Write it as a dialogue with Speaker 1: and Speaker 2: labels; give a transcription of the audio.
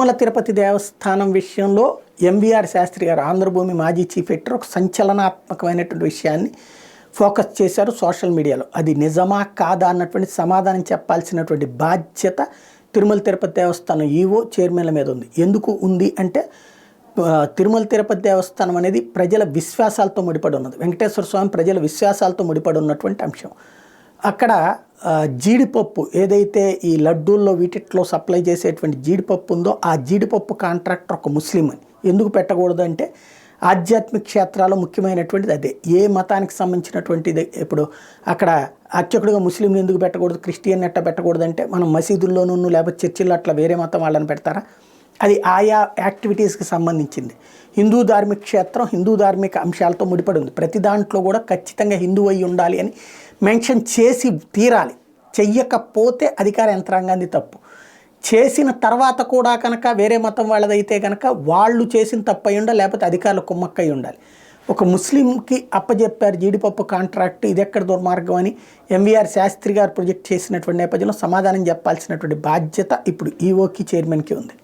Speaker 1: తిరుమల తిరుపతి దేవస్థానం విషయంలో ఎంవీఆర్ శాస్త్రి గారు ఆంధ్రభూమి మాజీ చీఫ్ ఎడిటర్ ఒక సంచలనాత్మకమైనటువంటి విషయాన్ని ఫోకస్ చేశారు సోషల్ మీడియాలో. అది నిజమా కాదా అన్నటువంటి సమాధానం చెప్పాల్సినటువంటి బాధ్యత తిరుమల తిరుపతి దేవస్థానం ఈవో చైర్మన్ల మీద ఉంది. ఎందుకు ఉంది అంటే తిరుమల తిరుపతి దేవస్థానం అనేది ప్రజల విశ్వాసాలతో ముడిపడి ఉన్నది. వెంకటేశ్వర స్వామి ప్రజల విశ్వాసాలతో ముడిపడి ఉన్నటువంటి అంశం. అక్కడ జీడిపప్పు ఏదైతే ఈ లడ్డూల్లో వీటిట్లో సప్లై చేసేటువంటి జీడిపప్పు ఉందో ఆ జీడిపప్పు కాంట్రాక్టర్ ఒక ముస్లిం అని ఎందుకు పెట్టకూడదు అంటే ఆధ్యాత్మిక క్షేత్రాల్లో ముఖ్యమైనటువంటిది అదే. ఏ మతానికి సంబంధించినటువంటిది ఇప్పుడు అక్కడ అర్చకుడిగా ముస్లింలు ఎందుకు పెట్టకూడదు, క్రిస్టియన్ ఎట్లా పెట్టకూడదు అంటే మనం మసీదుల్లోనూ లేకపోతే చర్చిల్లో అట్లా వేరే మతం వాళ్ళని పెడతారా? అది ఆయా యాక్టివిటీస్కి సంబంధించింది. హిందూ ధార్మిక క్షేత్రం హిందూ ధార్మిక అంశాలతో ముడిపడి ఉంది. ప్రతి దాంట్లో కూడా ఖచ్చితంగా హిందూ అయి ఉండాలి అని మెన్షన్ చేసి తీరాలి. చెయ్యకపోతే అధికార యంత్రాంగాన్ని తప్పు. చేసిన తర్వాత కూడా కనుక వేరే మతం వాళ్ళదైతే కనుక వాళ్ళు చేసిన తప్పు అయి ఉండాలి, లేకపోతే అధికారులు కుమ్మక్కై ఉండాలి. ఒక ముస్లింకి అప్పచెప్పారు జీడిపప్పు కాంట్రాక్ట్, ఇది ఎక్కడ దుర్మార్గం అని ఎంవీఆర్ శాస్త్రి గారు ప్రొజెక్ట్ చేసినటువంటి నేపథ్యంలో సమాధానం చెప్పాల్సినటువంటి బాధ్యత ఇప్పుడు ఈవోకి చైర్మన్కి ఉంది.